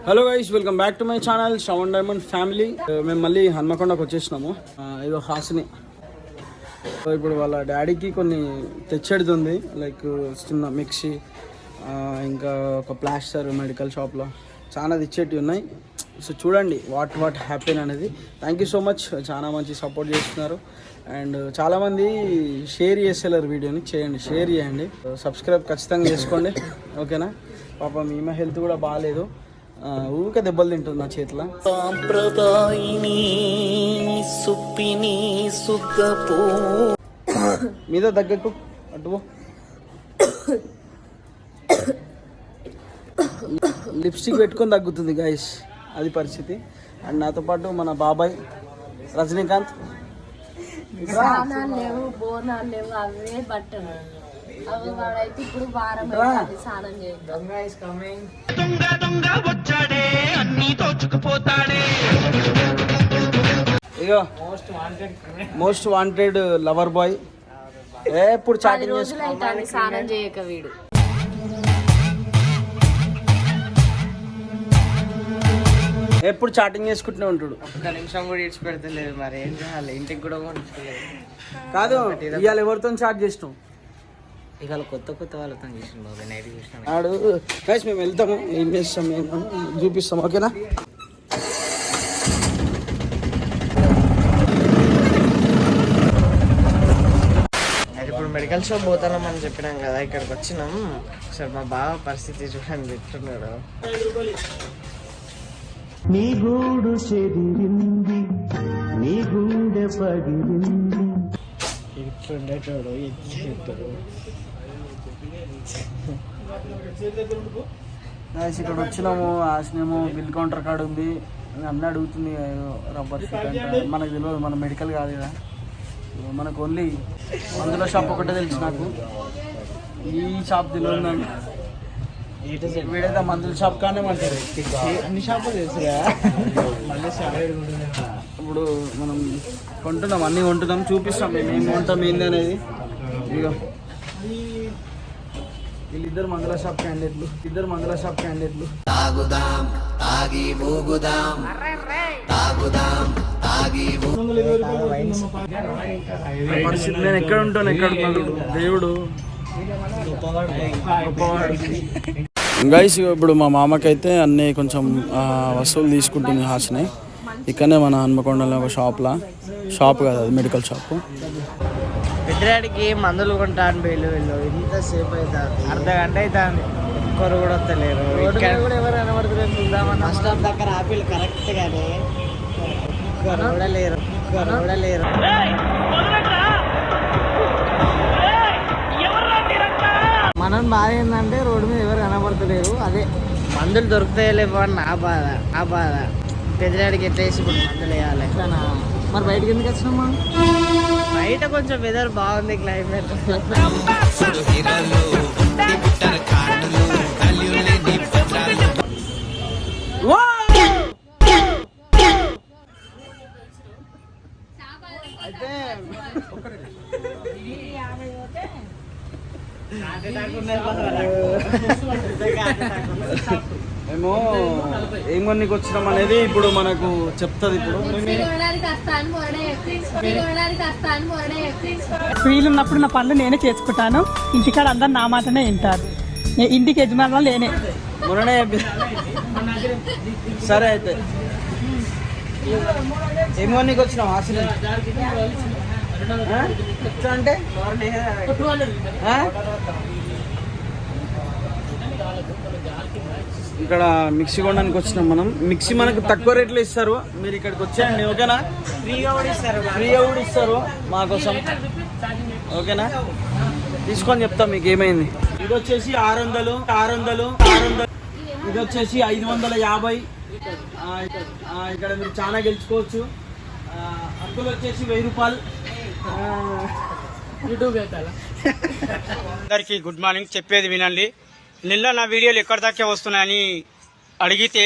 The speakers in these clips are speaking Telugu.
Hello guys, welcome back to my channel Shravan diamond family. మేము మళ్ళీ హన్మకొండకు వచ్చేసినాము. ఇదో హాస్ని. ఇప్పుడు వాళ్ళ డాడీకి కొన్ని తెచ్చేది ఉంది, లైక్ చిన్న మిక్సీ, ఇంకా ఒక ప్లాస్టర్ మెడికల్ షాప్లో చాలా తెచ్చేటివి ఉన్నాయి. సో చూడండి వాట్ హ్యాపీన్ అనేది. థ్యాంక్ యూ సో మచ్, చాలా మంచి సపోర్ట్ చేస్తున్నారు. అండ్ చాలామంది షేర్ చేసేలేరు, వీడియోని షేర్ చేయండి, సబ్స్క్రైబ్ ఖచ్చితంగా చేసుకోండి, ఓకేనా. పాపం ఈమె హెల్త్ కూడా బాగాలేదు, ఊరికే దెబ్బలు తింటుంది నా చేతిలో. మీద దగ్గరకు అటు లిప్స్టిక్ పెట్టుకొని తగ్గుతుంది గైస్, అది పరిస్థితి. అండ్ నాతో పాటు మన బాబాయ్ రజనీకాంత్. లేవు బోనాలు లేవు, అవే బట్టలు అవి వాడైతే ఇప్పుడు వారం స్నానం చేద్దాం. ఇగో మోస్ట్ వాంటెడ్ లవర్ బాయ్, ఎప్పుడు చాటింగ్ రోజులు స్నానం చేయక వీడు. ఎప్పుడు చాటింగ్ చేసుకుంటూనే ఉంటాడు. ఒక్క నిమిషం కూడా ఇడిచిపెడతలేదు. మరి ఏం చేయాలి, ఇంటికి కూడా కాదు. ఇవాళ ఎవరితో చాట్ చేసినాం? ఇక కొత్త వాళ్ళతో చేసిన బాబు, నైట్ చూసిన ఆడు. గైస్ మేము వెళ్తాము, ఏం చేస్తాం చూపిస్తాం, ఓకేనా. ఇప్పుడు మెడికల్ షాప్ పోతాం అని చెప్పినాం కదా, ఇక్కడికి వచ్చినాం. సార్ మా బావ పరిస్థితి చూడండి చెప్తున్నాడు. నీ గూడు చెదిరింది, నీ గుండె పగిలింది. ఇట్లుండేటోడు ఇక్కడ వచ్చినాము. ఆశనేమో బిల్ కౌంటర్ కార్డు ఉంది, అన్నీ అడుగుతుంది. రబ్బర్ షీట్ అంటే మనకు తెలియదు, మన మెడికల్ కాదు కదా, మనకు ఓన్లీ మందుల షాప్ ఒకటే తెలుసు నాకు. ఈ షాప్ తెలియదు నాకు. వీడైతే మందుల షాప్ కానీ మంటారు, అన్ని షాపులు తెలుసు కదా. ఇప్పుడు మనం కొంటున్నాం, అన్నీ కొంటున్నాం, చూపిస్తాం మేము ఏం కొంటాం ఏంది అనేది. ఇదిగో వీళ్ళిద్దరు మందుల షాప్ క్యాండిడేట్లు. పరిస్థితి నేను ఎక్కడ ఉంటాను, దేవుడు గైస్. ఇప్పుడు మా మామకైతే అన్నీ కొంచెం వస్తువులు తీసుకుంటుంది హాస్ని. ఇక్కడనే మన హన్మకొండలో ఒక షాప్ కాదు, అది మెడికల్ షాప్. పెద్దడికి మందులు కొంటాను వీళ్ళు ఇంతసేపు అవుతుంది, అర్ధగంట అవుతుంది. ఒక్కరు కూడా వస్తలేరు. కూడా ఎవరు కనబడుతున్నారు బస్ స్టాప్ దగ్గర ఆపిల్ కరెక్ట్ గానే కూడా లేరు. మనం బాధ ఏంటంటే రోడ్డు మీద ఎవరు కనబడతలేరు. అదే మందులు దొరుకుతాయలేవు అని నా బాధ. పెద్దడికి ఎట్లా వేసి ఇప్పుడు మందులు వేయాలి. మరి బయటకి ఎందుకు వచ్చినామా? బయట కొంచెం వెదర్ బాగుంది, క్లైమేట్. అయితే మేము ఏం కొనికి వచ్చినాం అనేది ఇప్పుడు మనకు చెప్తుంది. ఇప్పుడు ఫ్రీలు ఉన్నప్పుడు నా పనులు నేనే చేసుకుంటాను, ఇంటికాడ అందరు నా మాటనే వింటారు. ఇంటికి యజమానులు నేనే. మొన్ననే సరే అయితే ఏం కొనికి వచ్చినాం? ఆశలు అంటే ఇక్కడ మిక్సీ కొనడానికి వచ్చినాం మనం. మిక్సీ మనకు తక్కువ రేట్లో ఇస్తారు, మీరు ఇక్కడికి వచ్చేయండి, ఓకేనా. ఫ్రీగా కూడా ఇస్తారు మా కోసం, ఓకేనా. తీసుకొని చెప్తాం మీకు ఏమైంది. ఇది వచ్చేసి 600. ఇది వచ్చేసి 550. ఇక్కడ మీరు చాలా గెలుచుకోవచ్చు. అక్కులు వచ్చేసి 1000 రూపాయలు. అందరికీ గుడ్ మార్నింగ్. చెప్పేది వినండి. నిన్న నా వీడియోలు ఎక్కడి దాకా వస్తున్నాయని అడిగితే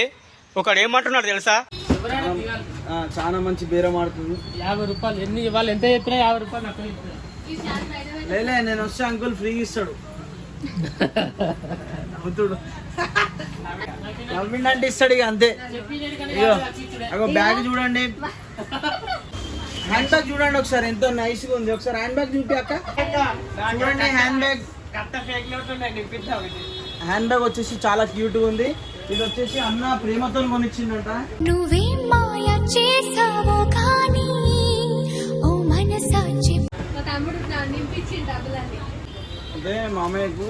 ఒకడు ఏమంటున్నాడు తెలుసా? చాలా మంచి బేరం ఆడుతుంది. 50 రూపాయలు ఎన్ని ఇవ్వాలి? ఎంత చెప్పినా 50 రూపాయలు నాకు లేలే, నేను వస్తే అంకుల్ ఫ్రీ ఇస్తాడు. నవ్విందంటే ఇస్తాడు ఇక అంతే. ఇగో అగో బ్యాగ్ చూడండి, హ్యాండ్ బ్యాగ్ చూడండి ఒకసారి ఎంతో నైస్ గా ఉంది. ఒకసారి హ్యాండ్ బ్యాగ్ చూపి అక్క, చూడండి హ్యాండ్ బ్యాగ్. హ్యాండ్ బ్యాగ్ వచ్చేసి చాలా క్యూట్ గా ఉంది. ఇది వచ్చేసి అన్న ప్రేమతో కొనిచ్చిందంట. నువ్వేం మాయ చేసావో కానీ ఓ మనసా మా తమ్ముడు నింపించి డబ్బులన్నీ. అదే మామయ్యకు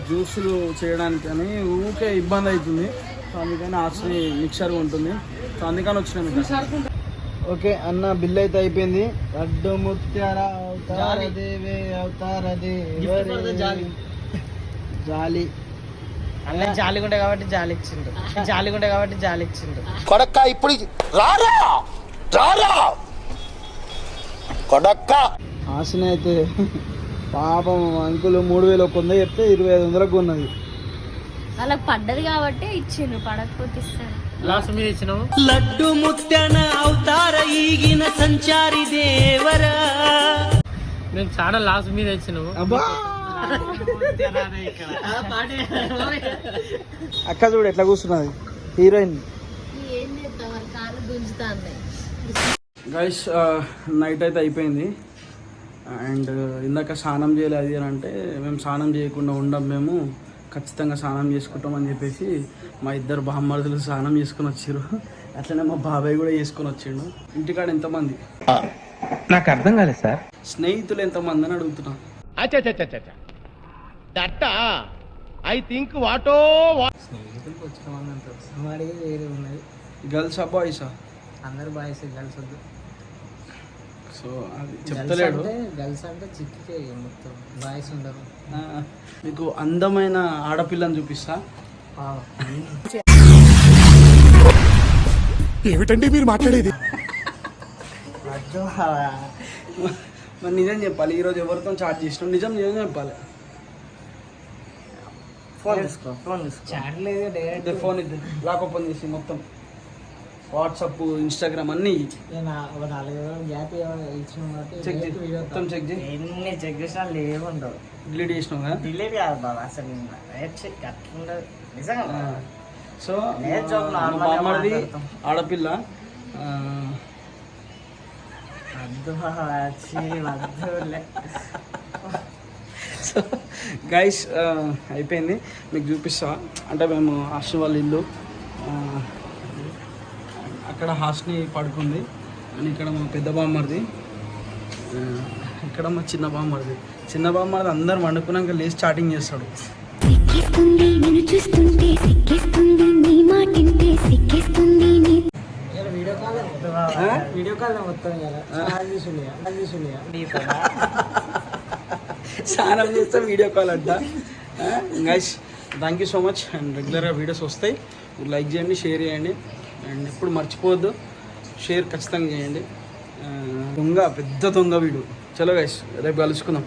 జ్యూసులు చేయడానికి అని ఊకే ఇబ్బంది అవుతుంది. సో అందుకని ఆస్ని మిక్సర్ ఉంటుంది. సో అందుకని వచ్చినాం ఇక్కడ. ఓకే అన్న బిల్ అయితే అయిపోయింది. అడ్డు ముత్యాల అవతార దేవే అవతార దేవరే జాలి. అన్న జాలిగుండే కాబట్టి జాలి ఇచ్చిండు, జాలిగుండే కాబట్టి జాలి ఇచ్చిండు. కొడక్క ఇప్పుడు రారా రారా కొడక్క. ఆశని అయితే పాపం అంకులు 3000 కొంద చెప్తే 2500 కొన్నది. వాళ్ళకి పడ్డది కాబట్టి ఇచ్చిండ్రు, పడకపోతే ఇస్తారు. లాస్ట్ మీద ఇచ్చినావు. లడ్డు ముత్యాన అవతార ఈగిన సంచారి దేవరా. నేను చాలా లాస్ట్ మీద ఇచ్చినావు. అబ్బా అక్క చూడు ఎట్లా కూర్చున్నది హీరోయిన్. ఏం చేస్తాం, వాళ్ళ కాళ్ళు గుంజుతా ఉన్నాయి. గైస్ నైట్ అయితే అయిపోయింది. అండ్ ఇందాక స్నానం చేయలేదు అని అంటే మేము స్నానం చేయకుండా ఉండం, మేము ఖచ్చితంగా స్నానం చేసుకుంటాం అని చెప్పేసి మా ఇద్దరు బామ్మర్దులు స్నానం చేసుకుని వచ్చారు. అట్లనే మా బాబాయ్ కూడా చేసుకొని వచ్చిండు. ఇంటికాడ ఎంతమంది నాకు అర్థం కాలేదు సార్. స్నేహితులు ఎంతమంది అని అడుగుతున్నా. స్నేహితులకు వచ్చిన వాళ్ళు అంటారు, వాడికి వేరే ఉన్నది. గర్ల్సా బాయ్సా? అందరు బాయ్స్, గర్ల్స్ వద్దు. సో అది చెప్తలేడు. గర్ల్స్ అంటే చిక్కితే మొత్తం, బాయ్స్ ఉండరు. మీకు అందమైన ఆడపిల్లని చూపిస్తా. ఏమిటండి మీరు మాట్లాడేది? మరి నిజం చెప్పాలి. ఈరోజు ఎవరితో చాట్ చేసినాం, నిజం చెప్పాలి. ఫోన్ తీసుకో, ఫోన్ తీసుకో. చాట్ లేదు, డైరెక్ట్ ఫోన్ ఇద్దు, లాక్ ఓపెన్ చేసి మొత్తం వాట్సాప్ ఇన్స్టాగ్రామ్ అన్నీ ఒక 4 రోజులు గ్యాప్ ఇచ్చిన చెక్ చేయి, మొత్తం చెక్ చేయి. ఎన్ని చెక్ చేసినా లేవుండవు. డిలీట్ చేసినావు కదా. డిలీట్ కాదు బాబా, అసలు అట్లుండదు నిజంగా. సో లేదు joke, మా normal గా బామ్మడిది మాట్లాడతాం. ఆడపిల్ల. సో గైస్ అయిపోయింది, మీకు చూపిస్తా. అంటే మేము హాస్టల్ వాళ్ళ ఇల్లు, అక్కడ హాస్టల్ పడుకుంది. అని ఇక్కడ మా పెద్ద బామ్మడిది, ఇక్కడ మా చిన్న బామ్మడిది. చిన్న బామ్మడిది అందరు వండుకున్నాక లేచి చాటింగ్ చేస్తాడు. సిక్కిస్తుంది నిన్ను చూస్తుంటే, సిక్కిస్తుంది నీ మాటింటే, సిక్కిస్తుంది నీ వీడియో కాల్ మొత్తం స్నానం చేస్తే వీడియో కాల్ అంట. Guys thank you so much. And రెగ్యులర్గా వీడియోస్ వస్తాయి, లైక్ చేయండి, షేర్ చేయండి. అండ్ ఎప్పుడు మర్చిపోవద్దు, షేర్ ఖచ్చితంగా చేయండి. దొంగ, పెద్ద దొంగ వీడు. చలో గైస్, రేపు కలుసుకుందాం.